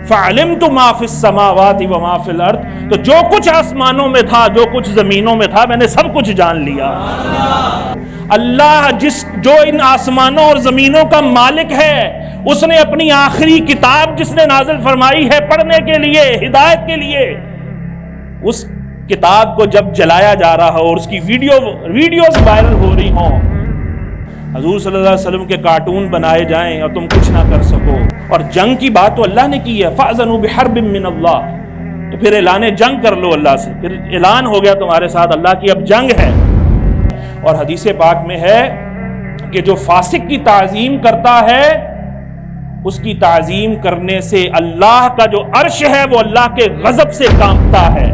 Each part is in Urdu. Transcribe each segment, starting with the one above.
فعلمت ما فی السماوات وما فی الارض، تو جو کچھ آسمانوں میں تھا، جو کچھ زمینوں میں تھا، میں نے سب کچھ جان لیا۔ اللہ جو ان آسمانوں اور زمینوں کا مالک ہے، اس نے اپنی آخری کتاب جس نے نازل فرمائی ہے پڑھنے کے لیے، ہدایت کے لیے، اس کتاب کو جب جلایا جا رہا ہو اور اس کی ویڈیوز وائرل ہو رہی ہوں، حضور صلی اللہ علیہ وسلم کے کارٹون بنائے جائیں اور تم کچھ نہ کر سکو، اور جنگ کی بات تو اللہ نے کی ہے، فَأْذَنُوا بِحَرْبٍ مِّنَ اللَّهِ، تو پھر اعلان جنگ کر لو اللہ سے، پھر اعلان ہو گیا تمہارے ساتھ اللہ کی اب جنگ ہے۔ اور حدیث پاک میں ہے کہ جو فاسق کی تعظیم کرتا ہے، اس کی تعظیم کرنے سے اللہ کا جو عرش ہے وہ اللہ کے غضب سے کانپتا ہے۔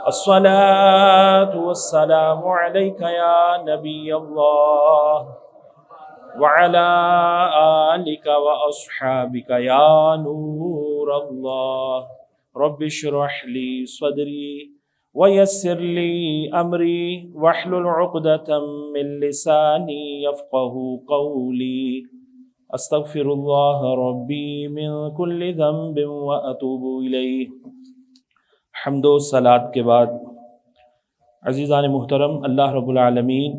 الصلاة والسلام علیک یا نبی اللہ وعلی آلک واصحابک یا نور اللہ، رب اشرح لی صدری ویسر لی امری واحلل عقدۃ من لسانی یفقهوا قولی، استغفر اللہ ربی من کل ذنب واتوب الیہ۔ حمد و صلات کے بعد عزیزان محترم، اللہ رب العالمین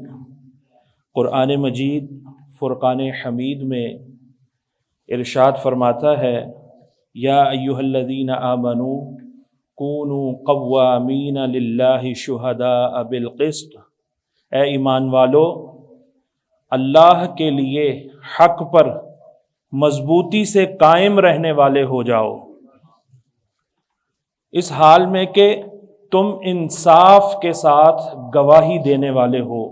قرآن مجید فرقان حمید میں ارشاد فرماتا ہے، یا ایھا الذین آمنوا کونوا قوامین للہ شہداء بالقسط، اے ایمان والو اللہ کے لیے حق پر مضبوطی سے قائم رہنے والے ہو جاؤ، اس حال میں کہ تم انصاف کے ساتھ گواہی دینے والے ہو،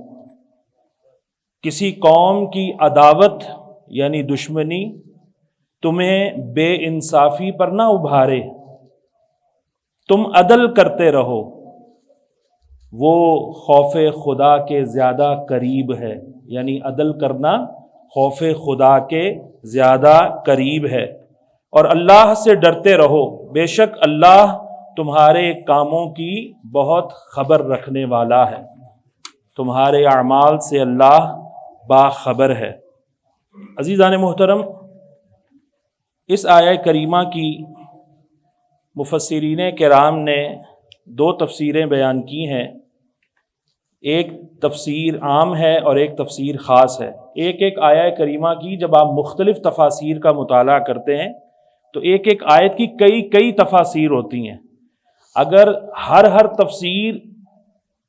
کسی قوم کی عداوت یعنی دشمنی تمہیں بے انصافی پر نہ ابھارے، تم عدل کرتے رہو، وہ خوف خدا کے زیادہ قریب ہے، یعنی عدل کرنا خوف خدا کے زیادہ قریب ہے، اور اللہ سے ڈرتے رہو، بے شک اللہ تمہارے کاموں کی بہت خبر رکھنے والا ہے، تمہارے اعمال سے اللہ باخبر ہے۔ عزیزان محترم، اس آیہ کریمہ کی مفسرین کرام نے دو تفسیریں بیان کی ہیں، ایک تفسیر عام ہے اور ایک تفسیر خاص ہے۔ ایک آیہ کریمہ کی جب آپ مختلف تفاسیر کا مطالعہ کرتے ہیں تو ایک آیت کی کئی تفاسیر ہوتی ہیں، اگر ہر تفسیر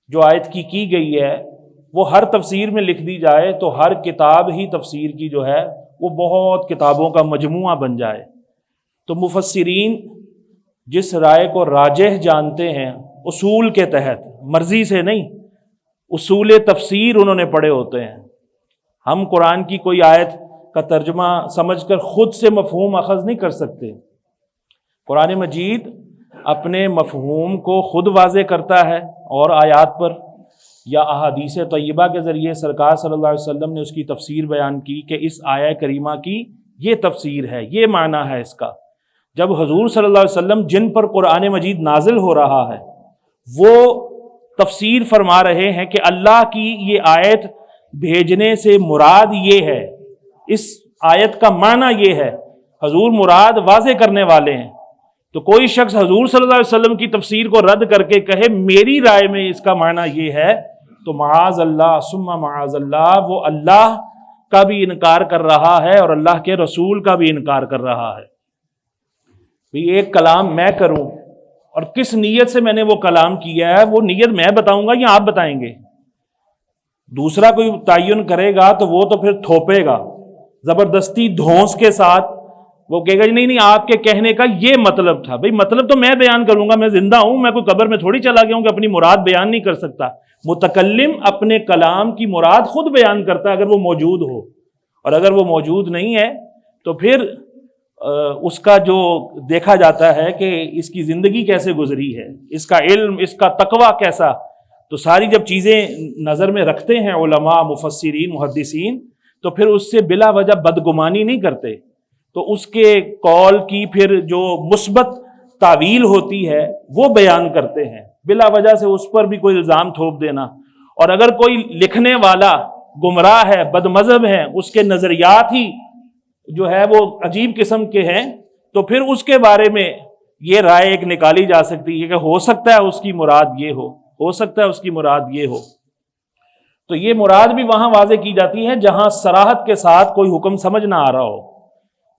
جو آیت کی گئی ہے وہ ہر تفسیر میں لکھ دی جائے تو ہر کتاب ہی تفسیر کی جو ہے وہ بہت کتابوں کا مجموعہ بن جائے۔ تو مفسرین جس رائے کو راجح جانتے ہیں اصول کے تحت، مرضی سے نہیں، اصول تفسیر انہوں نے پڑھے ہوتے ہیں۔ ہم قرآن کی کوئی آیت کا ترجمہ سمجھ کر خود سے مفہوم اخذ نہیں کر سکتے۔ قرآن مجید اپنے مفہوم کو خود واضح کرتا ہے، اور آیات پر یا احادیث طیبہ کے ذریعے سرکار صلی اللہ علیہ وسلم نے اس کی تفسیر بیان کی کہ اس آیہ کریمہ کی یہ تفسیر ہے، یہ معنی ہے اس کا۔ جب حضور صلی اللہ علیہ وسلم جن پر قرآن مجید نازل ہو رہا ہے وہ تفسیر فرما رہے ہیں کہ اللہ کی یہ آیت بھیجنے سے مراد یہ ہے، اس آیت کا معنی یہ ہے، حضور مراد واضح کرنے والے ہیں۔ تو کوئی شخص حضور صلی اللہ علیہ وسلم کی تفسیر کو رد کر کے کہے میری رائے میں اس کا معنی یہ ہے، تو معاذ اللہ ثم معاذ اللہ، وہ اللہ کا بھی انکار کر رہا ہے اور اللہ کے رسول کا بھی انکار کر رہا ہے۔ ایک کلام میں کروں اور کس نیت سے میں نے وہ کلام کیا ہے، وہ نیت میں بتاؤں گا یا آپ بتائیں گے؟ دوسرا کوئی تعین کرے گا تو وہ تو پھر تھوپے گا زبردستی دھونس کے ساتھ، وہ کہے گا نہیں آپ کے کہنے کا یہ مطلب تھا۔ بھئی مطلب تو میں بیان کروں گا، میں زندہ ہوں، میں کوئی قبر میں تھوڑی چلا گیا ہوں کہ اپنی مراد بیان نہیں کر سکتا۔ متکلم اپنے کلام کی مراد خود بیان کرتا ہے اگر وہ موجود ہو، اور اگر وہ موجود نہیں ہے تو پھر اس کا جو دیکھا جاتا ہے کہ اس کی زندگی کیسے گزری ہے، اس کا علم، اس کا تقوی کیسا، تو ساری جب چیزیں نظر میں رکھتے ہیں علماء، مفسرین، محدثین، تو پھر اس سے بلا وجہ بدگمانی نہیں کرتے، تو اس کے قول کی پھر جو مثبت تعویل ہوتی ہے وہ بیان کرتے ہیں، بلا وجہ سے اس پر بھی کوئی الزام تھوپ دینا۔ اور اگر کوئی لکھنے والا گمراہ ہے، بد مذہب ہے، اس کے نظریات ہی جو ہے وہ عجیب قسم کے ہیں، تو پھر اس کے بارے میں یہ رائے ایک نکالی جا سکتی ہے کہ ہو سکتا ہے اس کی مراد یہ ہو سکتا ہے اس کی مراد یہ ہو۔ تو یہ مراد بھی وہاں واضح کی جاتی ہے جہاں صراحت کے ساتھ کوئی حکم سمجھ نہ آ رہا ہو،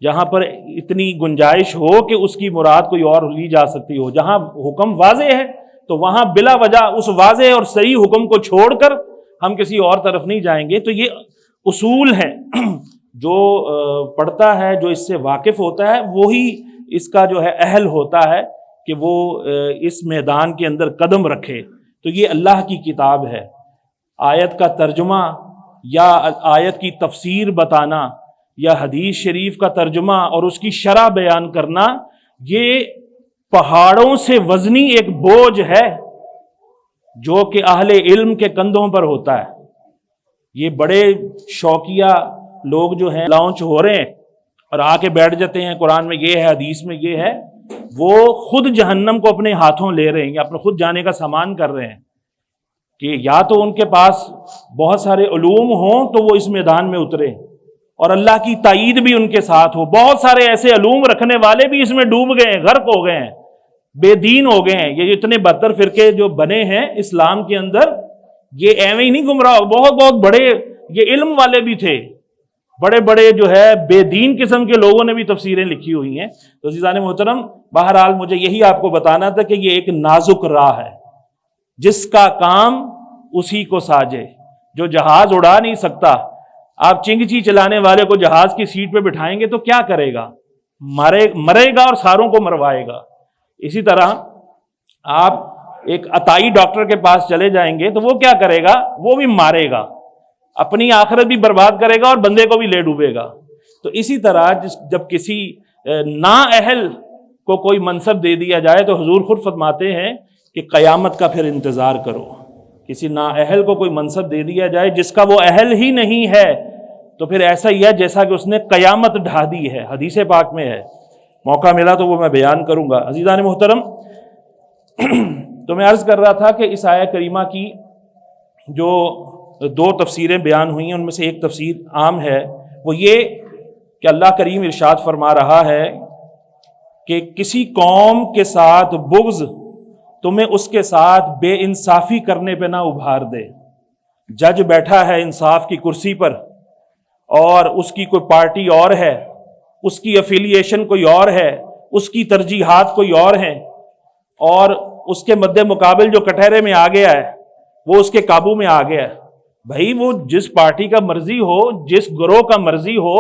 جہاں پر اتنی گنجائش ہو کہ اس کی مراد کوئی اور لی جا سکتی ہو۔ جہاں حکم واضح ہے تو وہاں بلا وجہ اس واضح اور صحیح حکم کو چھوڑ کر ہم کسی اور طرف نہیں جائیں گے۔ تو یہ اصول ہیں، جو پڑھتا ہے، جو اس سے واقف ہوتا ہے، وہی اس کا جو ہے اہل ہوتا ہے کہ وہ اس میدان کے اندر قدم رکھے۔ تو یہ اللہ کی کتاب ہے۔ آیت کا ترجمہ یا آیت کی تفسیر بتانا یا حدیث شریف کا ترجمہ اور اس کی شرح بیان کرنا، یہ پہاڑوں سے وزنی ایک بوجھ ہے جو کہ اہل علم کے کندھوں پر ہوتا ہے۔ یہ بڑے شوقیہ لوگ جو ہیں لانچ ہو رہے ہیں اور آ کے بیٹھ جاتے ہیں، قرآن میں یہ ہے، حدیث میں یہ ہے، وہ خود جہنم کو اپنے ہاتھوں لے رہے ہیں یا اپنے خود جانے کا سامان کر رہے ہیں کہ یا تو ان کے پاس بہت سارے علوم ہوں تو وہ اس میدان میں اترے اور اللہ کی تائید بھی ان کے ساتھ ہو۔ بہت سارے ایسے علوم رکھنے والے بھی اس میں ڈوب گئے ہیں، غرق ہو گئے ہیں، بے دین ہو گئے ہیں۔ یہ اتنے بدتر فرقے جو بنے ہیں اسلام کے اندر، یہ ایویں ہی نہیں گمراہ، بہت بہت بڑے یہ علم والے بھی تھے، بڑے بڑے جو ہے بے دین قسم کے لوگوں نے بھی تفسیریں لکھی ہوئی ہیں۔ تو عزیزان محترم، بہرحال مجھے یہی آپ کو بتانا تھا کہ یہ ایک نازک راہ ہے، جس کا کام اسی کو ساجے۔ جو جہاز اڑا نہیں سکتا، آپ چنگچی چلانے والے کو جہاز کی سیٹ پہ بٹھائیں گے تو کیا کرے گا؟ مرے گا اور ساروں کو مروائے گا۔ اسی طرح آپ ایک عطائی ڈاکٹر کے پاس چلے جائیں گے تو وہ کیا کرے گا؟ وہ بھی مارے گا، اپنی آخرت بھی برباد کرے گا اور بندے کو بھی لے ڈوبے گا۔ تو اسی طرح جب کسی نااہل کو کوئی منصب دے دیا جائے تو حضور خود فرماتے ہیں کہ قیامت کا پھر انتظار کرو۔ کسی نااہل کو کوئی منصب دے دیا جائے جس کا وہ اہل ہی نہیں ہے تو پھر ایسا ہی ہے جیسا کہ اس نے قیامت ڈھا دی ہے، حدیث پاک میں ہے۔ موقع ملا تو وہ میں بیان کروں گا۔ عزیزان محترم، تو میں عرض کر رہا تھا کہ اس آیہ کریمہ کی جو دو تفسیریں بیان ہوئی ہیں ان میں سے ایک تفسیر عام ہے، وہ یہ کہ اللہ کریم ارشاد فرما رہا ہے کہ کسی قوم کے ساتھ بغض تمہیں اس کے ساتھ بے انصافی کرنے پہ نہ ابھار دے۔ جج بیٹھا ہے انصاف کی کرسی پر اور اس کی کوئی پارٹی اور ہے، اس کی افیلیشن کوئی اور ہے، اس کی ترجیحات کوئی اور ہیں، اور اس کے مد مقابل جو کٹہرے میں آ گیا ہے وہ اس کے قابو میں آ گیا ہے۔ بھائی وہ جس پارٹی کا مرضی ہو، جس گروہ کا مرضی ہو،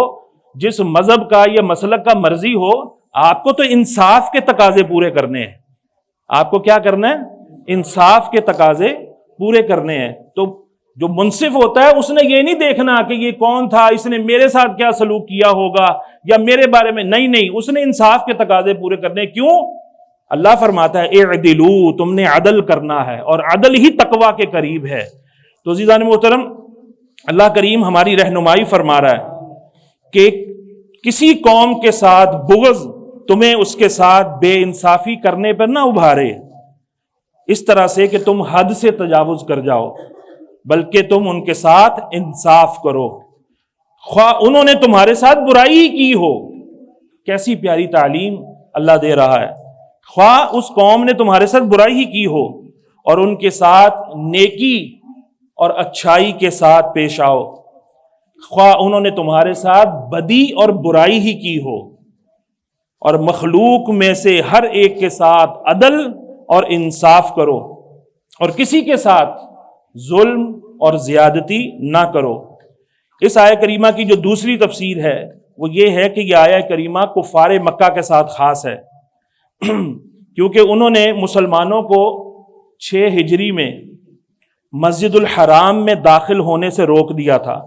جس مذہب کا یا مسلک کا مرضی ہو، آپ کو تو انصاف کے تقاضے پورے کرنے ہیں۔ آپ کو کیا کرنا ہے؟ انصاف کے تقاضے پورے کرنے ہیں۔ تو جو منصف ہوتا ہے اس نے یہ نہیں دیکھنا کہ یہ کون تھا، اس نے میرے ساتھ کیا سلوک کیا ہوگا یا میرے بارے میں، نہیں، اس نے انصاف کے تقاضے پورے کرنے۔ کیوں؟ اللہ فرماتا ہے اعدلو، تم نے عدل کرنا ہے، اور عدل ہی تقویٰ کے قریب ہے۔ تو عزیزان محترم، اللہ کریم ہماری رہنمائی فرما رہا ہے کہ کسی قوم کے ساتھ بغض تمہیں اس کے ساتھ بے انصافی کرنے پر نہ ابھارے، اس طرح سے کہ تم حد سے تجاوز کر جاؤ، بلکہ تم ان کے ساتھ انصاف کرو، خواہ انہوں نے تمہارے ساتھ برائی ہی کی ہو۔ کیسی پیاری تعلیم اللہ دے رہا ہے۔ خواہ اس قوم نے تمہارے ساتھ برائی ہی کی ہو، اور ان کے ساتھ نیکی اور اچھائی کے ساتھ پیش آؤ، خواہ انہوں نے تمہارے ساتھ بدی اور برائی ہی کی ہو، اور مخلوق میں سے ہر ایک کے ساتھ عدل اور انصاف کرو، اور کسی کے ساتھ ظلم اور زیادتی نہ کرو۔ اس آیہ کریمہ کی جو دوسری تفسیر ہے وہ یہ ہے کہ یہ آیہ کریمہ کفار مکہ کے ساتھ خاص ہے، کیونکہ انہوں نے مسلمانوں کو 6 ہجری میں مسجد الحرام میں داخل ہونے سے روک دیا تھا،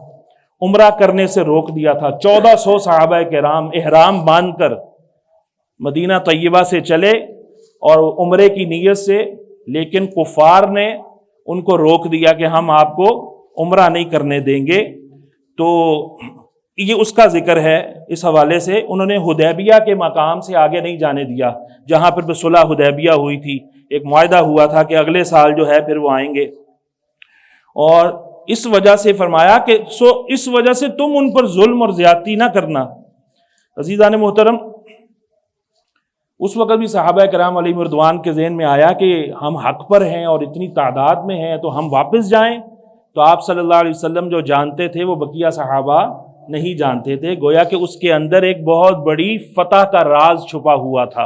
عمرہ کرنے سے روک دیا تھا۔ 1400 صحابہ کرام احرام باندھ کر مدینہ طیبہ سے چلے اور عمرے کی نیت سے، لیکن کفار نے ان کو روک دیا کہ ہم آپ کو عمرہ نہیں کرنے دیں گے۔ تو یہ اس کا ذکر ہے۔ اس حوالے سے انہوں نے حدیبیہ کے مقام سے آگے نہیں جانے دیا، جہاں پر صلح حدیبیہ ہوئی تھی، ایک معاہدہ ہوا تھا کہ اگلے سال جو ہے پھر وہ آئیں گے، اور اس وجہ سے فرمایا کہ اس وجہ سے تم ان پر ظلم اور زیادتی نہ کرنا، عزیزان محترم، اس وقت بھی صحابہ کرام علیہم رضوان کے ذہن میں آیا کہ ہم حق پر ہیں اور اتنی تعداد میں ہیں تو ہم واپس جائیں. تو آپ صلی اللہ علیہ وسلم جو جانتے تھے وہ بقیہ صحابہ نہیں جانتے تھے. گویا کہ اس کے اندر ایک بہت بڑی فتح کا راز چھپا ہوا تھا،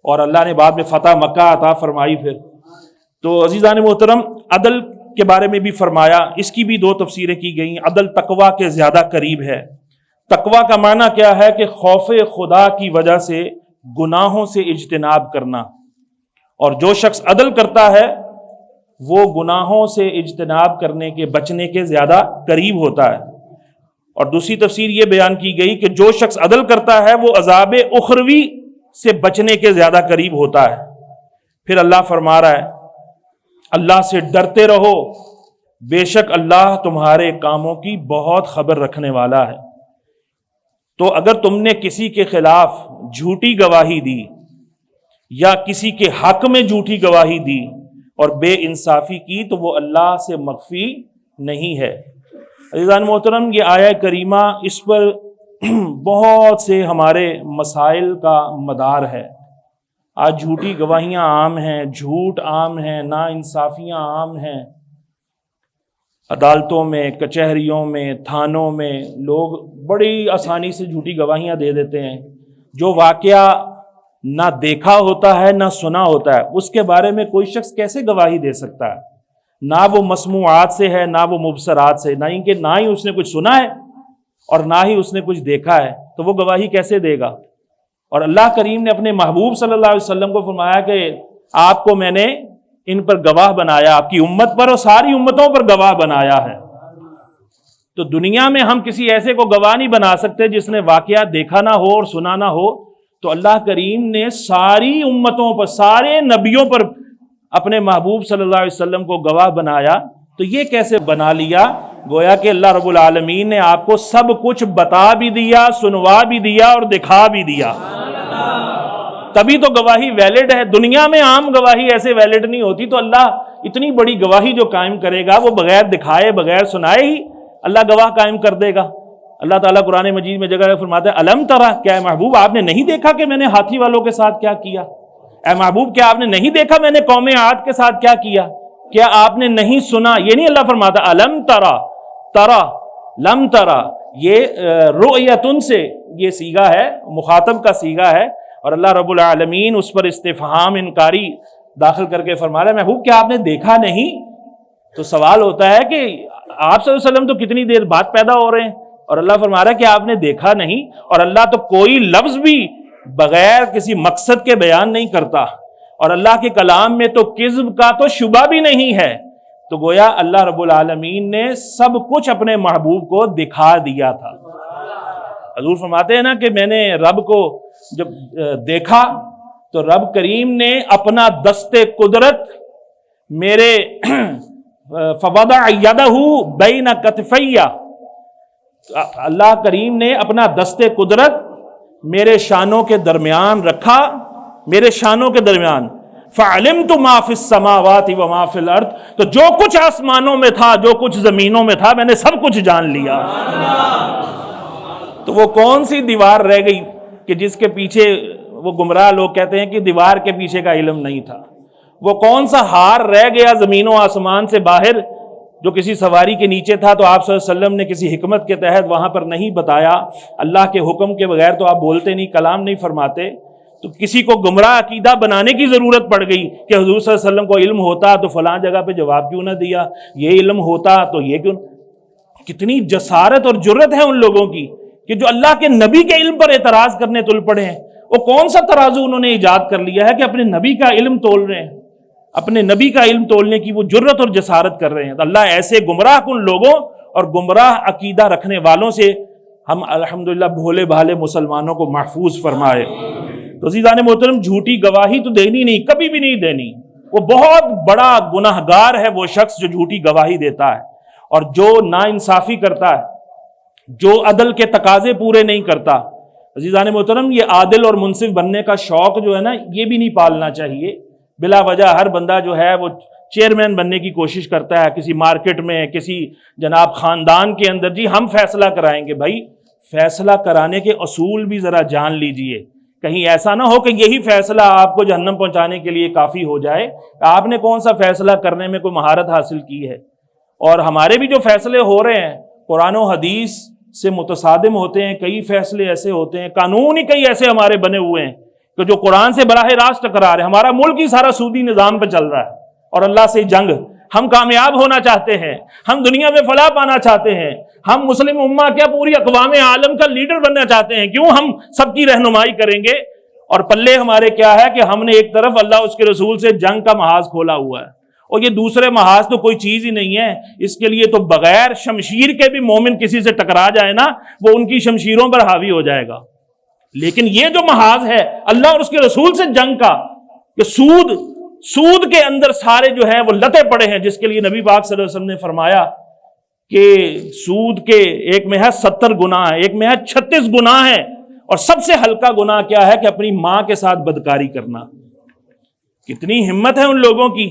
اور اللہ نے بعد میں فتح مکہ عطا فرمائی. پھر تو عزیزان محترم، عدل کے بارے میں بھی فرمایا، اس کی بھی دو تفسیریں کی گئیں. عدل تقویٰ کے زیادہ قریب ہے. تقویٰ کا معنی کیا ہے کہ خوف خدا کی وجہ سے گناہوں سے اجتناب کرنا، اور جو شخص عدل کرتا ہے وہ گناہوں سے اجتناب کرنے کے بچنے کے زیادہ قریب ہوتا ہے. اور دوسری تفسیر یہ بیان کی گئی کہ جو شخص عدل کرتا ہے وہ عذاب اخروی سے بچنے کے زیادہ قریب ہوتا ہے. پھر اللہ فرما رہا ہے اللہ سے ڈرتے رہو، بے شک اللہ تمہارے کاموں کی بہت خبر رکھنے والا ہے. تو اگر تم نے کسی کے خلاف جھوٹی گواہی دی یا کسی کے حق میں جھوٹی گواہی دی اور بے انصافی کی تو وہ اللہ سے مخفی نہیں ہے. عزیزان محترم، یہ آیہ کریمہ اس پر بہت سے ہمارے مسائل کا مدار ہے. آج جھوٹی گواہیاں عام ہیں، جھوٹ عام ہیں، نا انصافیاں عام ہیں. عدالتوں میں، کچہریوں میں، تھانوں میں لوگ بڑی آسانی سے جھوٹی گواہیاں دے دیتے ہیں. جو واقعہ نہ دیکھا ہوتا ہے نہ سنا ہوتا ہے اس کے بارے میں کوئی شخص کیسے گواہی دے سکتا ہے؟ نہ وہ مسموعات سے ہے نہ وہ مبصرات سے، نہ ہی اس نے کچھ سنا ہے اور نہ ہی اس نے کچھ دیکھا ہے، تو وہ گواہی کیسے دے گا؟ اور اللہ کریم نے اپنے محبوب صلی اللہ علیہ وسلم کو فرمایا کہ آپ کو میں نے ان پر گواہ بنایا، آپ کی امت پر اور ساری امتوں پر گواہ بنایا ہے. تو دنیا میں ہم کسی ایسے کو گواہ نہیں بنا سکتے جس نے واقعہ دیکھا نہ ہو اور سنا نہ ہو. تو اللہ کریم نے ساری امتوں پر، سارے نبیوں پر اپنے محبوب صلی اللہ علیہ وسلم کو گواہ بنایا. تو یہ کیسے بنا لیا؟ گویا کہ اللہ رب العالمین نے آپ کو سب کچھ بتا بھی دیا، سنوا بھی دیا اور دکھا بھی دیا، تبھی تو گواہی ویلڈ ہے. دنیا میں عام گواہی ایسے ویلڈ نہیں ہوتی. تو اللہ اتنی بڑی گواہی جو قائم کرے گا وہ بغیر دکھائے بغیر سنائے ہی اللہ گواہ قائم کر دے گا. اللہ تعالیٰ قرآن مجید میں جگہ فرماتا ہے الم ترا، کیا اے محبوب آپ نے نہیں دیکھا کہ میں نے ہاتھی والوں کے ساتھ کیا کیا؟ اے محبوب کیا آپ نے نہیں دیکھا میں نے قوم عاد کے ساتھ کیا کیا؟ کیا آپ نے نہیں سنا؟ یہ نہیں اللہ فرماتا الم ترا، ترا لم ترا، یہ رؤیتن سے یہ صیغہ ہے، مخاطب کا صیغہ ہے، اور اللہ رب العالمین اس پر استفہام انکاری داخل کر کے فرما رہا ہے محبوب کیا آپ نے دیکھا نہیں؟ تو سوال ہوتا ہے کہ آپ صلی اللہ علیہ وسلم تو کتنی دیر بعد پیدا ہو رہے ہیں اور اللہ فرما رہا ہے کہ آپ نے دیکھا نہیں. اور اللہ تو کوئی لفظ بھی بغیر کسی مقصد کے بیان نہیں کرتا، اور اللہ کے کلام میں تو کذب کا تو شبہ بھی نہیں ہے. تو گویا اللہ رب العالمین نے سب کچھ اپنے محبوب کو دکھا دیا تھا. حضور فرماتے ہیں نا کہ میں نے رب کو جب دیکھا تو رب کریم نے اپنا دست قدرت میرے فوضع یدہ بین کتفی، اللہ کریم نے اپنا دست قدرت میرے شانوں کے درمیان رکھا، میرے شانوں کے درمیان. فعلمت ما فی السماوات و ما فی الارض، تو جو کچھ آسمانوں میں تھا جو کچھ زمینوں میں تھا میں نے سب کچھ جان لیا. تو وہ کون سی دیوار رہ گئی کہ جس کے پیچھے وہ گمراہ لوگ کہتے ہیں کہ دیوار کے پیچھے کا علم نہیں تھا؟ وہ کون سا ہار رہ گیا زمین و آسمان سے باہر جو کسی سواری کے نیچے تھا تو آپ صلی اللہ علیہ وسلم نے کسی حکمت کے تحت وہاں پر نہیں بتایا؟ اللہ کے حکم کے بغیر تو آپ بولتے نہیں، کلام نہیں فرماتے. تو کسی کو گمراہ عقیدہ بنانے کی ضرورت پڑ گئی کہ حضور صلی اللہ علیہ وسلم کو علم ہوتا تو فلاں جگہ پہ جواب کیوں نہ دیا، یہ علم ہوتا تو یہ کیوں. کتنی جسارت اور جرت ہے ان لوگوں کی کہ جو اللہ کے نبی کے علم پر اعتراض کرنے تل پڑے ہیں. وہ کون سا ترازو انہوں نے ایجاد کر لیا ہے کہ اپنے نبی کا علم تول رہے ہیں، اپنے نبی کا علم تولنے کی وہ جرت اور جسارت کر رہے ہیں. تو اللہ ایسے گمراہ کن لوگوں اور گمراہ عقیدہ رکھنے والوں سے ہم الحمدللہ بھولے بھالے مسلمانوں کو محفوظ فرمائے. تو عزیزان محترم، جھوٹی گواہی تو دینی نہیں، کبھی بھی نہیں دینی. وہ بہت بڑا گناہگار ہے وہ شخص جو جھوٹی گواہی دیتا ہے اور جو ناانصافی کرتا ہے، جو عدل کے تقاضے پورے نہیں کرتا. عزیزان محترم، یہ عادل اور منصف بننے کا شوق جو ہے نا، یہ بھی نہیں پالنا چاہیے. بلا وجہ ہر بندہ جو ہے وہ چیئرمین بننے کی کوشش کرتا ہے کسی مارکیٹ میں، کسی جناب خاندان کے اندر. جی ہم فیصلہ کرائیں گے. بھائی فیصلہ کرانے کے اصول بھی ذرا جان لیجئے، کہیں ایسا نہ ہو کہ یہی فیصلہ آپ کو جہنم پہنچانے کے لیے کافی ہو جائے۔ آپ نے کون سا فیصلہ کرنے میں کوئی مہارت حاصل کی ہے؟ اور ہمارے بھی جو فیصلے ہو رہے ہیں قرآن و حدیث سے متصادم ہوتے ہیں، کئی فیصلے ایسے ہوتے ہیں، قانون ہی کئی ایسے ہمارے بنے ہوئے ہیں کہ جو قرآن سے براہ راست ٹکرا رہے ہیں۔ ہمارا ملک ہی سارا سودی نظام پہ چل رہا ہے اور اللہ سے جنگ۔ ہم کامیاب ہونا چاہتے ہیں، ہم دنیا میں فلاح پانا چاہتے ہیں، ہم مسلم امہ کیا پوری اقوام عالم کا لیڈر بننا چاہتے ہیں، کیوں ہم سب کی رہنمائی کریں گے؟ اور پلے ہمارے کیا ہے کہ ہم نے ایک طرف اللہ اس کے رسول سے جنگ کا محاذ کھولا ہوا ہے، اور یہ دوسرے محاذ تو کوئی چیز ہی نہیں ہے۔ اس کے لیے تو بغیر شمشیر کے بھی مومن کسی سے ٹکرا جائے نا، وہ ان کی شمشیروں پر حاوی ہو جائے گا۔ لیکن یہ جو محاذ ہے اللہ اور اس کے رسول سے جنگ کا، کہ سود کے اندر سارے جو ہیں وہ لتے پڑے ہیں، جس کے لیے نبی پاک صلی اللہ علیہ وسلم نے فرمایا کہ سود کے ایک میں ہے 70 گناہ ہیں، ایک میں ہے 36 گناہ ہیں، اور سب سے ہلکا گناہ کیا ہے کہ اپنی ماں کے ساتھ بدکاری کرنا۔ کتنی ہمت ہے ان لوگوں کی،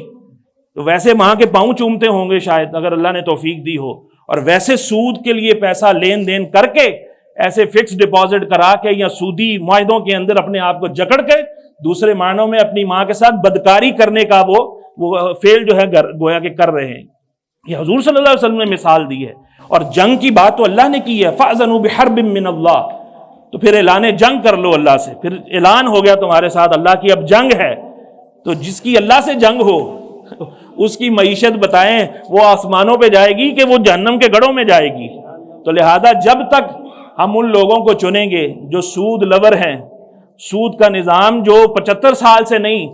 تو ویسے ماں کے پاؤں چومتے ہوں گے شاید اگر اللہ نے توفیق دی ہو، اور ویسے سود کے لیے پیسہ لین دین کر کے، ایسے فکس ڈپازٹ کرا کے یا سودی معاہدوں کے اندر اپنے آپ کو جکڑ کے، دوسرے معنوں میں اپنی ماں کے ساتھ بدکاری کرنے کا وہ فعل جو ہے گویا کہ کر رہے ہیں۔ یہ حضور صلی اللہ علیہ وسلم نے مثال دی ہے، اور جنگ کی بات تو اللہ نے کی ہے، فَأْذَنُوا بِحَرْبٍ مِّنَ اللَّهِ، تو پھر اعلان جنگ کر لو اللہ سے، پھر اعلان ہو گیا تمہارے ساتھ اللہ کی اب جنگ ہے۔ تو جس کی اللہ سے جنگ ہو اس کی معیشت بتائیں وہ آسمانوں پہ جائے گی کہ وہ جہنم کے گڑھوں میں جائے گی۔ تو لہذا جب تک ہم ان لوگوں کو چنیں گے جو سود لور ہیں، سود کا نظام جو 75 سال سے نہیں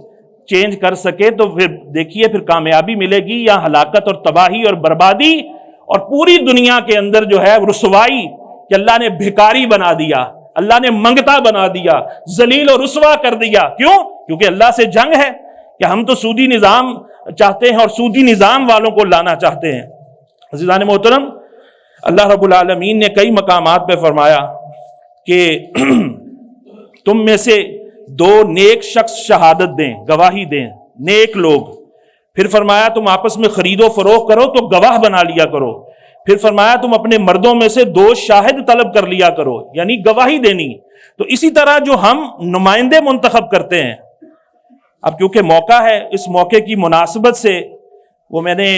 چینج کر سکے، تو پھر دیکھیے پھر کامیابی ملے گی یا ہلاکت اور تباہی اور بربادی، اور پوری دنیا کے اندر جو ہے رسوائی، کہ اللہ نے بھکاری بنا دیا، اللہ نے منگتا بنا دیا، ذلیل اور رسوا کر دیا۔ کیوں؟ کیونکہ اللہ سے جنگ ہے کہ ہم تو سودی نظام چاہتے ہیں اور سودی نظام والوں کو لانا چاہتے ہیں۔ عزیزان محترم، اللہ رب العالمین نے کئی مقامات پہ فرمایا کہ تم میں سے 2 نیک شخص شہادت دیں، گواہی دیں، نیک لوگ۔ پھر فرمایا تم آپس میں خرید و فروخت کرو تو گواہ بنا لیا کرو۔ پھر فرمایا تم اپنے مردوں میں سے 2 شاہد طلب کر لیا کرو، یعنی گواہی دینی۔ تو اسی طرح جو ہم نمائندے منتخب کرتے ہیں، اب کیونکہ موقع ہے، اس موقع کی مناسبت سے وہ میں نے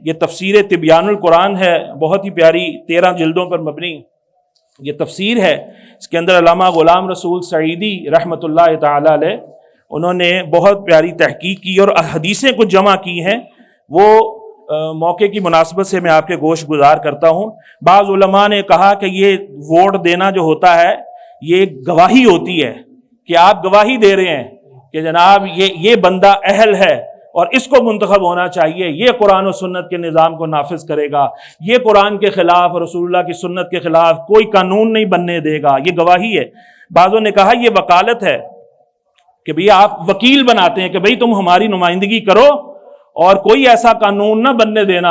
یہ تفسیر تبیان القرآن ہے، بہت ہی پیاری 13 جلدوں پر مبنی یہ تفسیر ہے، اس کے اندر علامہ غلام رسول سعیدی رحمۃ اللہ تعالی علیہ انہوں نے بہت پیاری تحقیق کی اور حدیثیں کچھ جمع کی ہیں، وہ موقع کی مناسبت سے میں آپ کے گوش گزار کرتا ہوں۔ بعض علماء نے کہا کہ یہ ووٹ دینا جو ہوتا ہے یہ گواہی ہوتی ہے، کہ آپ گواہی دے رہے ہیں کہ جناب یہ بندہ اہل ہے اور اس کو منتخب ہونا چاہیے، یہ قرآن و سنت کے نظام کو نافذ کرے گا، یہ قرآن کے خلاف اور رسول اللہ کی سنت کے خلاف کوئی قانون نہیں بننے دے گا، یہ گواہی ہے۔ بعضوں نے کہا یہ وکالت ہے، کہ بھئی آپ وکیل بناتے ہیں کہ بھئی تم ہماری نمائندگی کرو اور کوئی ایسا قانون نہ بننے دینا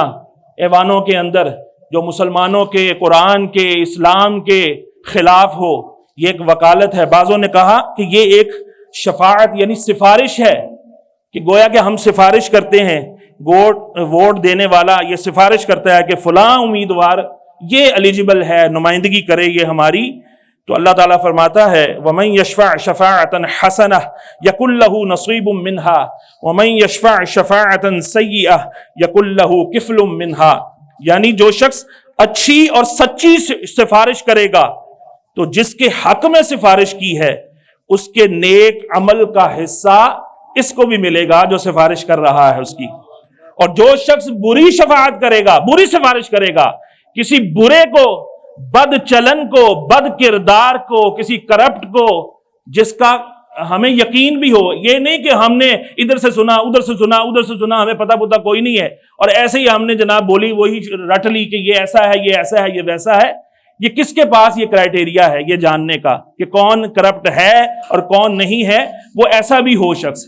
ایوانوں کے اندر جو مسلمانوں کے، قرآن کے، اسلام کے خلاف ہو، یہ ایک وکالت ہے۔ بعضوں نے کہا کہ یہ ایک شفاعت یعنی سفارش ہے، کہ گویا کہ ہم سفارش کرتے ہیں، ووٹ دینے والا یہ سفارش کرتا ہے کہ فلاں امیدوار یہ ایلیجیبل ہے، نمائندگی کرے یہ ہماری۔ تو اللہ تعالیٰ فرماتا ہے وَمَن يَشْفَعْ شَفَاعَةً حَسَنَةً يَكُن لَّهُ نَصِيبٌ مِّنْهَا وَمَن يَشْفَعْ شَفَاعَةً سَيِّئَةً يَكُن لَّهُ كِفْلٌ مِّنْهَا، یعنی جو شخص اچھی اور سچی سفارش کرے گا تو جس کے حق میں سفارش کی ہے اس کے نیک عمل کا حصہ اس کو بھی ملے گا جو سفارش کر رہا ہے اس کی۔ اور جو شخص بری شفاعت کرے گا، بری سفارش کرے گا، کسی برے کو، بد چلن کو، بد کردار کو، کسی کرپٹ کو، جس کا ہمیں یقین بھی ہو، یہ نہیں کہ ہم نے ادھر سے سنا ادھر سے سنا ادھر سے سنا، ہمیں پتہ پتہ کوئی نہیں ہے اور ایسے ہی ہم نے جناب بولی وہی رٹ لی کہ یہ ایسا ہے، یہ ایسا ہے، یہ ویسا ہے۔ یہ کس کے پاس یہ کرائٹیریا ہے یہ جاننے کا کہ کون کرپٹ ہے اور کون نہیں ہے؟ وہ ایسا بھی ہو شخص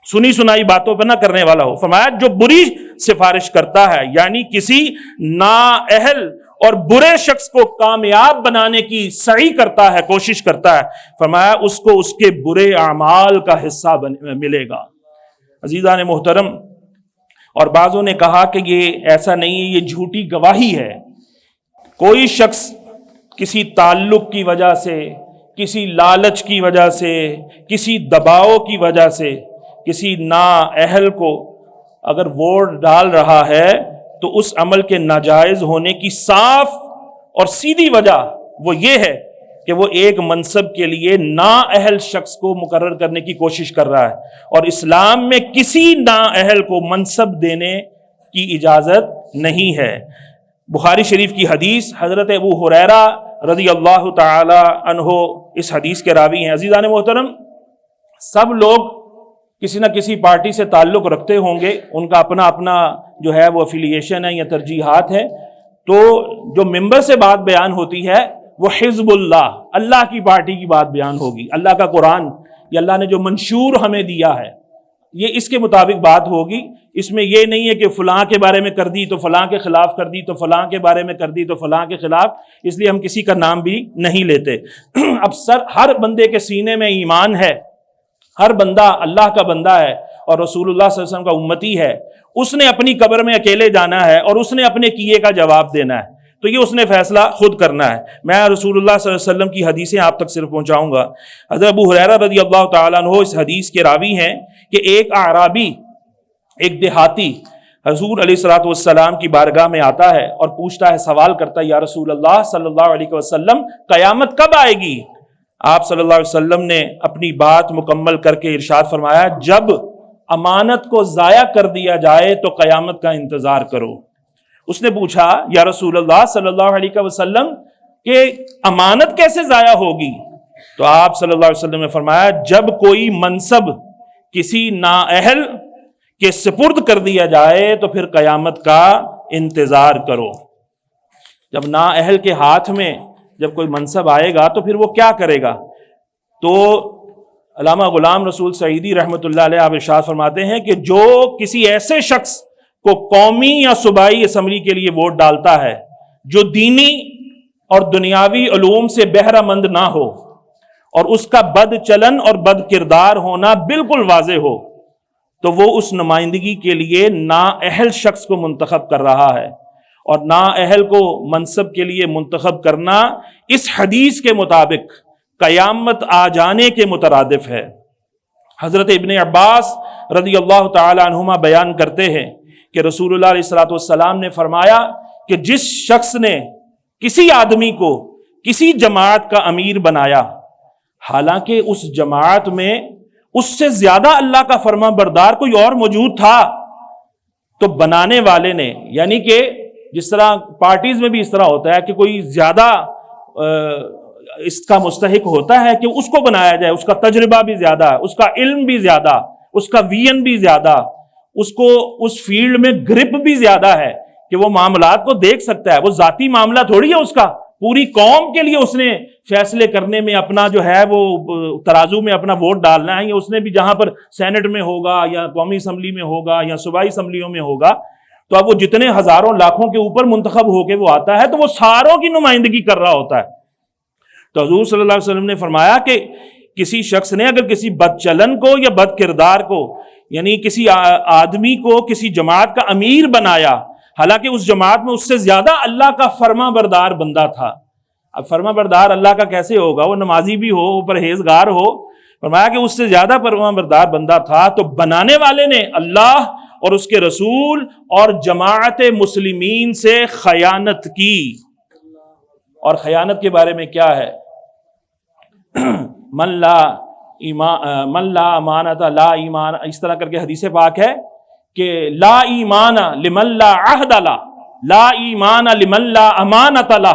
سنی سنائی باتوں پہ نہ کرنے والا ہو۔ فرمایا جو بری سفارش کرتا ہے، یعنی کسی نااہل اور برے شخص کو کامیاب بنانے کی سعی کرتا ہے، کوشش کرتا ہے، فرمایا اس کو اس کے برے اعمال کا حصہ ملے گا۔ عزیزان محترم، اور بعضوں نے کہا کہ یہ ایسا نہیں ہے، یہ جھوٹی گواہی ہے۔ کوئی شخص کسی تعلق کی وجہ سے، کسی لالچ کی وجہ سے، کسی دباؤ کی وجہ سے کسی نااہل کو اگر ووٹ ڈال رہا ہے تو اس عمل کے ناجائز ہونے کی صاف اور سیدھی وجہ وہ یہ ہے کہ وہ ایک منصب کے لیے نااہل شخص کو مقرر کرنے کی کوشش کر رہا ہے، اور اسلام میں کسی نااہل کو منصب دینے کی اجازت نہیں ہے۔ بخاری شریف کی حدیث، حضرت ابو ہریرہ رضی اللہ تعالی عنہ اس حدیث کے راوی ہیں۔ عزیزان محترم، سب لوگ کسی نہ کسی پارٹی سے تعلق رکھتے ہوں گے، ان کا اپنا اپنا جو ہے وہ افیلیشن ہے یا ترجیحات ہے، تو جو ممبر سے بات بیان ہوتی ہے وہ حزب اللہ، اللہ کی پارٹی کی بات بیان ہوگی، اللہ کا قرآن یا اللہ نے جو منشور ہمیں دیا ہے یہ اس کے مطابق بات ہوگی۔ اس میں یہ نہیں ہے کہ فلاں کے بارے میں کر دی تو فلاں کے خلاف کر دی، تو فلاں کے بارے میں کر دی تو فلاں کے خلاف، اس لیے ہم کسی کا نام بھی نہیں لیتے۔ اب ہر بندے کے سینے میں ایمان ہے، ہر بندہ اللہ کا بندہ ہے اور رسول اللہ صلی اللہ علیہ وسلم کا امتی ہے، اس نے اپنی قبر میں اکیلے جانا ہے اور اس نے اپنے کیے کا جواب دینا ہے، تو یہ اس نے فیصلہ خود کرنا ہے۔ میں رسول اللہ صلی اللہ علیہ وسلم کی حدیثیں آپ تک صرف پہنچاؤں گا۔ حضرت ابو ہریرہ رضی اللہ تعالیٰ عنہ اس حدیث کے راوی ہیں کہ ایک اعرابی، ایک دیہاتی حضور علیہ الصلوۃ والسلام کی بارگاہ میں آتا ہے اور پوچھتا ہے، سوال کرتا ہے، یا رسول اللہ صلی اللہ علیہ وسلم قیامت کب آئے گی؟ آپ صلی اللہ علیہ وسلم نے اپنی بات مکمل کر کے ارشاد فرمایا، جب امانت کو ضائع کر دیا جائے تو قیامت کا انتظار کرو۔ اس نے پوچھا، یا رسول اللہ صلی اللہ علیہ وسلم کہ امانت کیسے ضائع ہوگی؟ تو آپ صلی اللہ علیہ وسلم نے فرمایا، جب کوئی منصب کسی نااہل کے سپرد کر دیا جائے تو پھر قیامت کا انتظار کرو۔ جب نااہل کے ہاتھ میں جب کوئی منصب آئے گا تو پھر وہ کیا کرے گا؟ تو علامہ غلام رسول سعیدی رحمۃ اللہ علیہ آپ ارشاد فرماتے ہیں کہ جو کسی ایسے شخص کو قومی یا صوبائی اسمبلی کے لیے ووٹ ڈالتا ہے جو دینی اور دنیاوی علوم سے بہرہ مند نہ ہو اور اس کا بد چلن اور بد کردار ہونا بالکل واضح ہو، تو وہ اس نمائندگی کے لیے نااہل شخص کو منتخب کر رہا ہے، اور نااہل کو منصب کے لیے منتخب کرنا اس حدیث کے مطابق قیامت آ جانے کے مترادف ہے۔ حضرت ابن عباس رضی اللہ تعالی عنہما بیان کرتے ہیں کہ رسول اللہ علیہ الصلوۃ والسلام نے فرمایا کہ جس شخص نے کسی آدمی کو کسی جماعت کا امیر بنایا، حالانکہ اس جماعت میں اس سے زیادہ اللہ کا فرما بردار کوئی اور موجود تھا، تو بنانے والے نے، یعنی کہ جس طرح پارٹیز میں بھی اس طرح ہوتا ہے کہ کوئی زیادہ اس کا مستحق ہوتا ہے کہ اس کو بنایا جائے، اس کا تجربہ بھی زیادہ ہے، اس کا علم بھی زیادہ، اس کا ویژن بھی زیادہ، اس کو اس فیلڈ میں گرپ بھی زیادہ ہے کہ وہ معاملات کو دیکھ سکتا ہے۔ وہ ذاتی معاملہ تھوڑی ہے اس کا، پوری قوم کے لیے اس نے فیصلے کرنے میں اپنا جو ہے وہ ترازو میں اپنا ووٹ ڈالنا ہے، یا اس نے بھی جہاں پر سینٹ میں ہوگا یا قومی اسمبلی میں ہوگا یا صوبائی اسمبلیوں میں ہوگا، تو اب وہ جتنے ہزاروں لاکھوں کے اوپر منتخب ہو کے وہ آتا ہے تو وہ ساروں کی نمائندگی کر رہا ہوتا ہے۔ تو حضور صلی اللہ علیہ وسلم نے فرمایا کہ کسی شخص نے اگر کسی بد چلن کو یا بد کردار کو، یعنی کسی آدمی کو کسی جماعت کا امیر بنایا، حالانکہ اس جماعت میں اس سے زیادہ اللہ کا فرما بردار بندہ تھا۔ اب فرما بردار اللہ کا کیسے ہوگا؟ وہ نمازی بھی ہو، وہ پرہیزگار ہو۔ فرمایا کہ اس سے زیادہ فرما بردار بندہ تھا، تو بنانے والے نے اللہ اور اس کے رسول اور جماعت مسلمین سے خیانت کی۔ اور خیانت کے بارے میں کیا ہے؟ من لا امانت لا ایمان، اس طرح کر کے حدیث پاک ہے کہ لا ایمان لمن لا عہد لا، لا ایمان لمن لا امانت لا،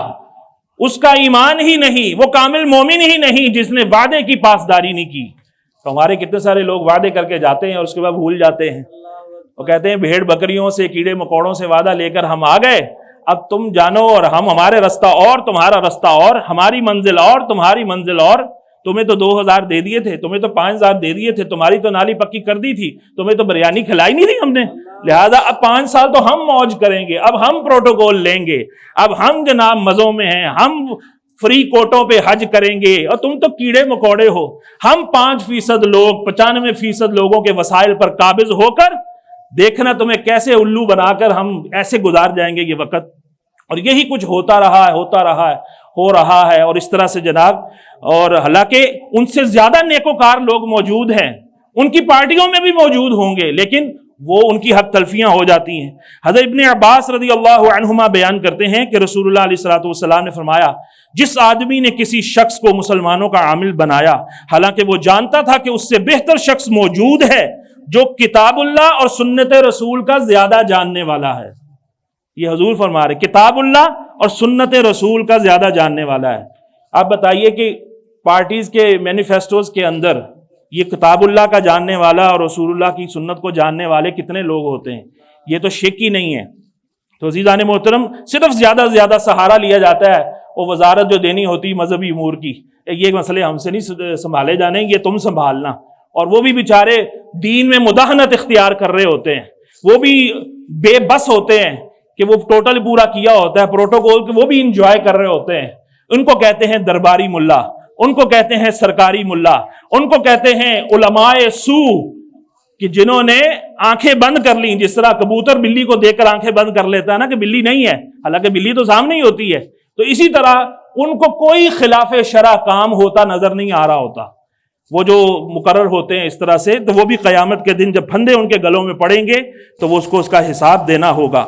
اس کا ایمان ہی نہیں، وہ کامل مومن ہی نہیں جس نے وعدے کی پاسداری نہیں کی۔ تو ہمارے کتنے سارے لوگ وعدے کر کے جاتے ہیں اور اس کے بعد بھول جاتے ہیں، وہ کہتے ہیں بھیڑ بکریوں سے کیڑے مکوڑوں سے وعدہ لے کر ہم آ گئے، اب تم جانو اور ہمارے رستہ اور تمہارا رستہ اور، ہماری منزل اور تمہاری منزل اور، تمہیں تو 2000 دے دیے تھے، تمہیں تو 5000 دے دیے تھے، تمہاری تو نالی پکی کر دی تھی، تمہیں تو بریانی کھلائی نہیں تھی ہم نے، لہذا اب 5 سال تو ہم موج کریں گے، اب ہم پروٹوکول لیں گے، اب ہم جناب مزوں میں ہیں، ہم فری کوٹوں پہ حج کریں گے، اور تم تو کیڑے مکوڑے ہو۔ ہم 5% لوگ 95% لوگوں کے وسائل پر قابض ہو کر دیکھنا تمہیں کیسے الو بنا کر ہم ایسے گزار جائیں گے یہ وقت۔ اور یہی کچھ ہوتا رہا ہے ہو رہا ہے اور اس طرح سے جناب، اور حالانکہ ان سے زیادہ نیکوکار لوگ موجود ہیں، ان کی پارٹیوں میں بھی موجود ہوں گے، لیکن وہ ان کی حق تلفیاں ہو جاتی ہیں۔ حضرت ابن عباس رضی اللہ عنہما بیان کرتے ہیں کہ رسول اللہ علیہ الصلوۃ والسلام نے فرمایا، جس آدمی نے کسی شخص کو مسلمانوں کا عامل بنایا حالانکہ وہ جانتا تھا کہ اس سے بہتر شخص موجود ہے جو کتاب اللہ اور سنت رسول کا زیادہ جاننے والا ہے۔ یہ حضور فرما رہے کتاب اللہ اور سنت رسول کا زیادہ جاننے والا ہے۔ آپ بتائیے کہ پارٹیز کے مینیفیسٹوز کے اندر یہ کتاب اللہ کا جاننے والا اور رسول اللہ کی سنت کو جاننے والے کتنے لوگ ہوتے ہیں؟ یہ تو شک ہی نہیں ہے۔ تو عزیزان محترم، صرف زیادہ سے زیادہ سہارا لیا جاتا ہے، وہ وزارت جو دینی ہوتی مذہبی امور کی، یہ مسئلے ہم سے نہیں سنبھالے جانے، یہ تم سنبھالنا، اور وہ بھی بیچارے دین میں مداہنت اختیار کر رہے ہوتے ہیں، وہ بھی بے بس ہوتے ہیں کہ وہ ٹوٹل پورا کیا ہوتا ہے پروٹوکول کہ وہ بھی انجوائے کر رہے ہوتے ہیں۔ ان کو کہتے ہیں درباری ملا، ان کو کہتے ہیں سرکاری ملا، ان کو کہتے ہیں علماء سو، کہ جنہوں نے آنکھیں بند کر لیں، جس طرح کبوتر بلی کو دیکھ کر آنکھیں بند کر لیتا ہے نا کہ بلی نہیں ہے، حالانکہ بلی تو سامنے ہی ہوتی ہے، تو اسی طرح ان کو کوئی خلاف شرع کام ہوتا نظر نہیں آ رہا ہوتا۔ وہ جو مقرر ہوتے ہیں اس طرح سے، تو وہ بھی قیامت کے دن جب پھندے ان کے گلوں میں پڑیں گے تو وہ اس کو اس کا حساب دینا ہوگا۔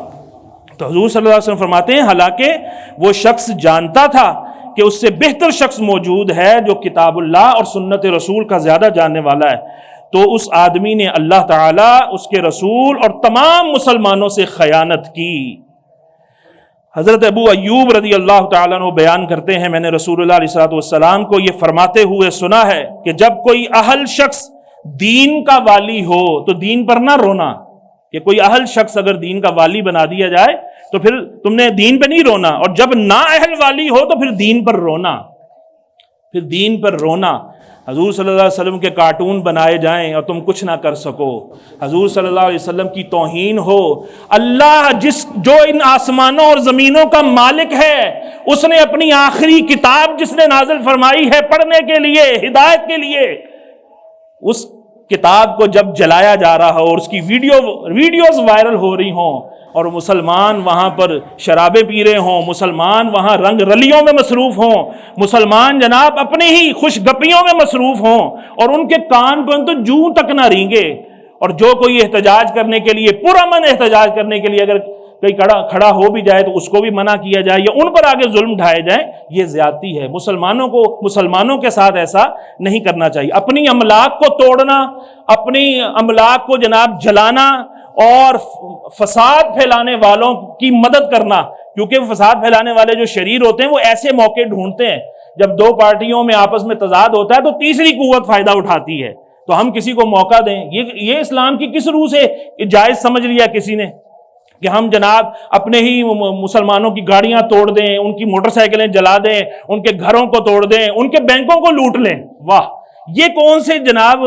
تو حضور صلی اللہ علیہ وسلم فرماتے ہیں حالانکہ وہ شخص جانتا تھا کہ اس سے بہتر شخص موجود ہے جو کتاب اللہ اور سنت رسول کا زیادہ جاننے والا ہے، تو اس آدمی نے اللہ تعالیٰ، اس کے رسول اور تمام مسلمانوں سے خیانت کی۔ حضرت ابو ایوب رضی اللہ تعالیٰ عنہ بیان کرتے ہیں، میں نے رسول اللہ علیہ الصلوۃ والسلام کو یہ فرماتے ہوئے سنا ہے کہ جب کوئی اہل شخص دین کا والی ہو تو دین پر نہ رونا، کہ کوئی اہل شخص اگر دین کا والی بنا دیا جائے تو پھر تم نے دین پہ نہیں رونا، اور جب نا اہل والی ہو تو پھر دین پر رونا، پھر دین پر رونا۔ حضور صلی اللہ علیہ وسلم کے کارٹون بنائے جائیں اور تم کچھ نہ کر سکو، حضور صلی اللہ علیہ وسلم کی توہین ہو، اللہ جو ان آسمانوں اور زمینوں کا مالک ہے، اس نے اپنی آخری کتاب جس نے نازل فرمائی ہے پڑھنے کے لیے، ہدایت کے لیے، اس کتاب کو جب جلایا جا رہا ہو اور اس کی ویڈیوز وائرل ہو رہی ہوں، اور مسلمان وہاں پر شرابیں پی رہے ہوں، مسلمان وہاں رنگ رلیوں میں مصروف ہوں، مسلمان جناب اپنے ہی خوش گپیوں میں مصروف ہوں، اور ان کے کان پر تو جوں تک نہ رینگے، اور جو کوئی احتجاج کرنے کے لیے، پرامن احتجاج کرنے کے لیے اگر کوئی کھڑا ہو بھی جائے تو اس کو بھی منع کیا جائے یا ان پر آگے ظلم ڈھائے جائیں، یہ زیادتی ہے۔ مسلمانوں کے ساتھ ایسا نہیں کرنا چاہیے۔ اپنی املاک کو توڑنا، اپنی املاک کو جناب جلانا اور فساد پھیلانے والوں کی مدد کرنا، کیونکہ فساد پھیلانے والے جو شریر ہوتے ہیں وہ ایسے موقع ڈھونڈتے ہیں، جب دو پارٹیوں میں آپس میں تضاد ہوتا ہے تو تیسری قوت فائدہ اٹھاتی ہے، تو ہم کسی کو موقع دیں۔ یہ اسلام کی کس روح سے جائز سمجھ لیا کسی نے کہ ہم جناب اپنے ہی مسلمانوں کی گاڑیاں توڑ دیں، ان کی موٹر سائیکلیں جلا دیں، ان کے گھروں کو توڑ دیں، ان کے بینکوں کو لوٹ لیں؟ واہ، یہ کون سے جناب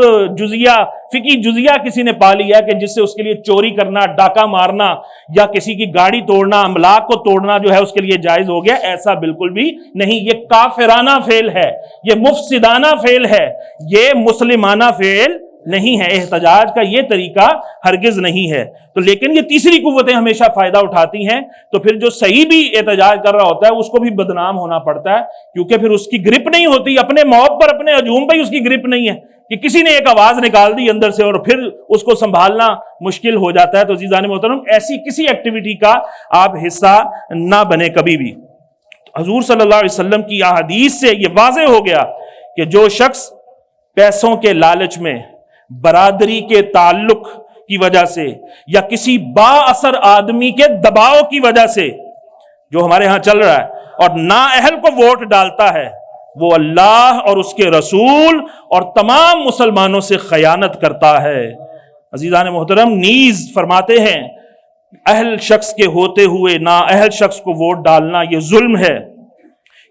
فقہی جزیہ کسی نے پا لیا کہ جس سے اس کے لیے چوری کرنا، ڈاکہ مارنا یا کسی کی گاڑی توڑنا، املاک کو توڑنا جو ہے اس کے لیے جائز ہو گیا؟ ایسا بالکل بھی نہیں۔ یہ کافرانہ فعل ہے، یہ مفسدانہ فعل ہے، یہ مسلمانہ فعل نہیں ہے۔ احتجاج کا یہ طریقہ ہرگز نہیں ہے۔ تو لیکن یہ تیسری قوتیں ہمیشہ فائدہ اٹھاتی ہیں، تو پھر جو صحیح بھی احتجاج کر رہا ہوتا ہے اس کو بھی بدنام ہونا پڑتا ہے، کیونکہ پھر اس کی گرپ نہیں ہوتی، اپنے موب پر، اپنے ہجوم پہ اس کی گرپ نہیں ہے کہ کسی نے ایک آواز نکال دی اندر سے اور پھر اس کو سنبھالنا مشکل ہو جاتا ہے۔ تو عزیزان محترم، ایسی کسی ایکٹیویٹی کا آپ حصہ نہ بنے کبھی بھی۔ حضور صلی اللہ علیہ وسلم کی احادیث سے یہ واضح ہو گیا کہ جو شخص پیسوں کے لالچ میں، برادری کے تعلق کی وجہ سے یا کسی با اثر آدمی کے دباؤ کی وجہ سے جو ہمارے ہاں چل رہا ہے اور نااہل کو ووٹ ڈالتا ہے، وہ اللہ اور اس کے رسول اور تمام مسلمانوں سے خیانت کرتا ہے۔ عزیزان محترم، نیز فرماتے ہیں اہل شخص کے ہوتے ہوئے نااہل شخص کو ووٹ ڈالنا یہ ظلم ہے،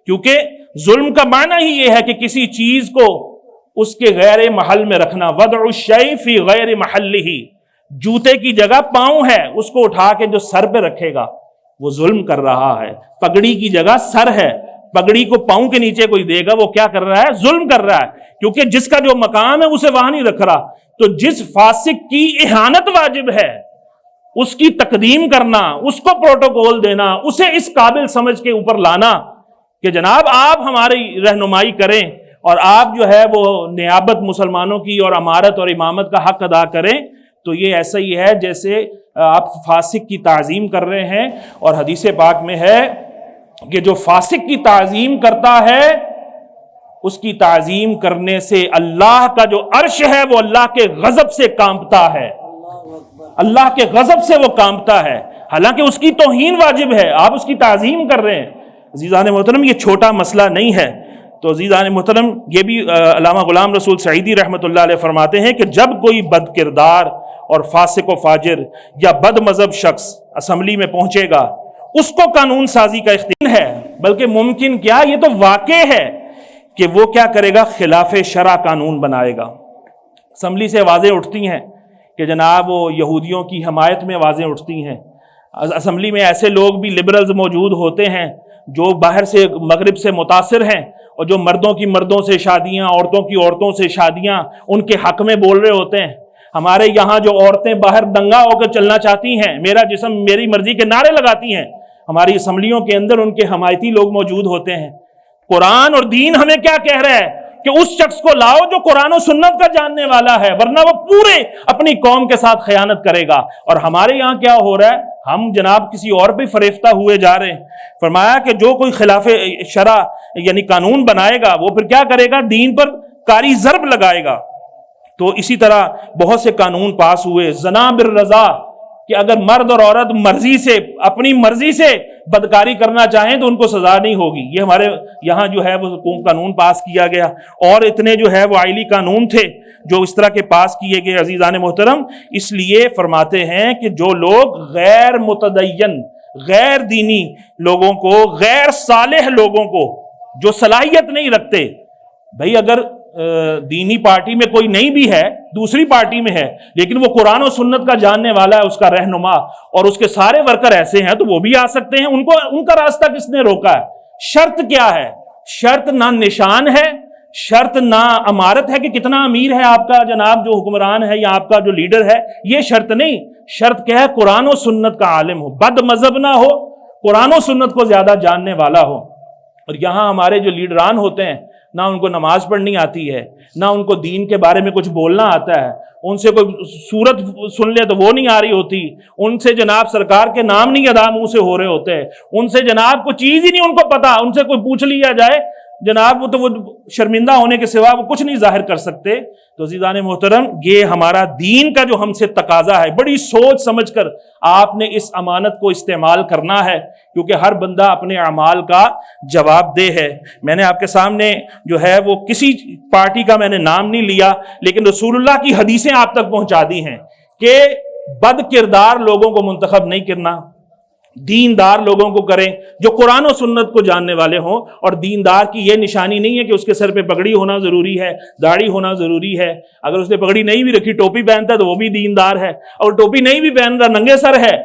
کیونکہ ظلم کا معنی ہی یہ ہے کہ کسی چیز کو اس کے غیر محل میں رکھنا۔ وضع الشیء فی غیر محلہ، جوتے کی جگہ پاؤں ہے، اس کو اٹھا کے جو سر پہ رکھے گا وہ ظلم کر رہا ہے۔ پگڑی کی جگہ سر ہے، پگڑی کو پاؤں کے نیچے کوئی دے گا، وہ کیا کر رہا ہے؟ ظلم کر رہا ہے، کیونکہ جس کا جو مقام ہے اسے وہاں نہیں رکھ رہا۔ تو جس فاسق کی اہانت واجب ہے اس کی تقدیم کرنا، اس کو پروٹوکول دینا، اسے اس قابل سمجھ کے اوپر لانا کہ جناب آپ ہماری رہنمائی کریں اور آپ جو ہے وہ نیابت مسلمانوں کی اور امارت اور امامت کا حق ادا کریں، تو یہ ایسا ہی ہے جیسے آپ فاسق کی تعظیم کر رہے ہیں۔ اور حدیث پاک میں ہے کہ جو فاسق کی تعظیم کرتا ہے اس کی تعظیم کرنے سے اللہ کا جو عرش ہے وہ اللہ کے غضب سے کانپتا ہے، اللہ کے غضب سے وہ کانپتا ہے، حالانکہ اس کی توہین واجب ہے، آپ اس کی تعظیم کر رہے ہیں۔ عزیزان محترم، یہ چھوٹا مسئلہ نہیں ہے۔ تو عزیزان محترم، یہ بھی علامہ غلام رسول سعیدی رحمۃ اللہ علیہ فرماتے ہیں کہ جب کوئی بد کردار اور فاسق و فاجر یا بد مذہب شخص اسمبلی میں پہنچے گا، اس کو قانون سازی کا اختیار ہے، بلکہ ممکن کیا، یہ تو واقع ہے کہ وہ کیا کرے گا، خلاف شرع قانون بنائے گا۔ اسمبلی سے آوازیں اٹھتی ہیں کہ جناب وہ یہودیوں کی حمایت میں آوازیں اٹھتی ہیں۔ اسمبلی میں ایسے لوگ بھی لبرلز موجود ہوتے ہیں جو باہر سے مغرب سے متاثر ہیں، اور جو مردوں کی مردوں سے شادیاں، عورتوں کی عورتوں سے شادیاں ان کے حق میں بول رہے ہوتے ہیں۔ ہمارے یہاں جو عورتیں باہر دنگا ہو کر چلنا چاہتی ہیں، میرا جسم میری مرضی کے نعرے لگاتی ہیں، ہماری اسمبلیوں کے اندر ان کے حمایتی لوگ موجود ہوتے ہیں۔ قرآن اور دین ہمیں کیا کہہ رہا ہے کہ اس شخص کو لاؤ جو قرآن و سنت کا جاننے والا ہے، ورنہ وہ پورے اپنی قوم کے ساتھ خیانت کرے گا۔ اور ہمارے یہاں کیا ہو رہا ہے، ہم جناب کسی اور پہ فریفتہ ہوئے جا رہے ہیں۔ فرمایا کہ جو کوئی خلاف شرع یعنی قانون بنائے گا وہ پھر کیا کرے گا، دین پر کاری ضرب لگائے گا۔ تو اسی طرح بہت سے قانون پاس ہوئے، زنا بالرضا، کہ اگر مرد اور عورت مرضی سے اپنی مرضی سے بدکاری کرنا چاہیں تو ان کو سزا نہیں ہوگی۔ یہ ہمارے یہاں جو ہے وہ قانون پاس کیا گیا، اور اتنے جو ہے وہ آئلی قانون تھے جو اس طرح کے پاس کیے گئے۔ عزیزان محترم، اس لیے فرماتے ہیں کہ جو لوگ غیر متدین، غیر دینی لوگوں کو، غیر صالح لوگوں کو جو صلاحیت نہیں رکھتے، بھئی اگر دینی پارٹی میں کوئی نہیں بھی ہے، دوسری پارٹی میں ہے، لیکن وہ قرآن و سنت کا جاننے والا ہے، اس کا رہنما، اور اس کے سارے ورکر ایسے ہیں تو وہ بھی آ سکتے ہیں۔ ان کا راستہ کس نے روکا ہے؟ شرط کیا ہے؟ شرط نہ نشان ہے، شرط نہ امارت ہے کہ کتنا امیر ہے آپ کا جناب جو حکمران ہے یا آپ کا جو لیڈر ہے، یہ شرط نہیں۔ شرط کیا ہے؟ قرآن و سنت کا عالم ہو، بد مذہب نہ ہو، قرآن و سنت کو زیادہ جاننے والا ہو۔ اور یہاں ہمارے جو لیڈران ہوتے ہیں، نہ ان کو نماز پڑھنی آتی ہے، نہ ان کو دین کے بارے میں کچھ بولنا آتا ہے، ان سے کوئی صورت سن لے تو وہ نہیں آ رہی ہوتی، ان سے جناب سرکار کے نام نہیں ادا منہ سے ہو رہے ہوتے ہیں، ان سے جناب کوئی چیز ہی نہیں ان کو پتا، ان سے کوئی پوچھ لیا جائے جناب وہ شرمندہ ہونے کے سوا وہ کچھ نہیں ظاہر کر سکتے۔ تو عزیزان محترم، یہ ہمارا دین کا جو ہم سے تقاضا ہے، بڑی سوچ سمجھ کر آپ نے اس امانت کو استعمال کرنا ہے، کیونکہ ہر بندہ اپنے اعمال کا جواب دہ ہے۔ میں نے آپ کے سامنے جو ہے وہ کسی پارٹی کا میں نے نام نہیں لیا، لیکن رسول اللہ کی حدیثیں آپ تک پہنچا دی ہیں کہ بد کردار لوگوں کو منتخب نہیں کرنا، دیندار لوگوں کو کریں جو قرآن و سنت کو جاننے والے ہوں۔ اور دیندار کی یہ نشانی نہیں ہے کہ اس کے سر پہ پگڑی ہونا ضروری ہے، داڑھی ہونا ضروری ہے۔ اگر اس نے پگڑی نہیں بھی رکھی، ٹوپی پہنتا ہے تو وہ بھی دیندار ہے، اور ٹوپی نہیں بھی پہن رہا، ننگے سر ہے،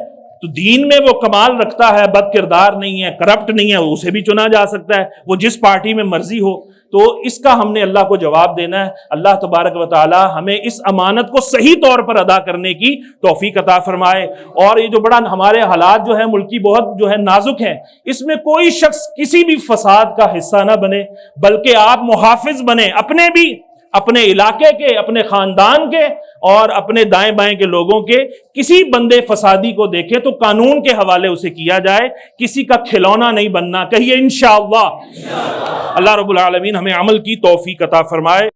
تو دین میں وہ کمال رکھتا ہے، بد کردار نہیں ہے، کرپٹ نہیں ہے، اسے بھی چنا جا سکتا ہے، وہ جس پارٹی میں مرضی ہو۔ تو اس کا ہم نے اللہ کو جواب دینا ہے۔ اللہ تبارک و تعالی ہمیں اس امانت کو صحیح طور پر ادا کرنے کی توفیق عطا فرمائے۔ اور یہ جو بڑا ہمارے حالات جو ہیں ملکی بہت جو ہے نازک ہیں، اس میں کوئی شخص کسی بھی فساد کا حصہ نہ بنے، بلکہ آپ محافظ بنے، اپنے بھی، اپنے علاقے کے، اپنے خاندان کے اور اپنے دائیں بائیں کے لوگوں کے۔ کسی بندے فسادی کو دیکھے تو قانون کے حوالے اسے کیا جائے، کسی کا کھلونا نہیں بننا۔ کہیے انشاءاللہ۔ اللہ رب العالمین ہمیں عمل کی توفیق عطا فرمائے۔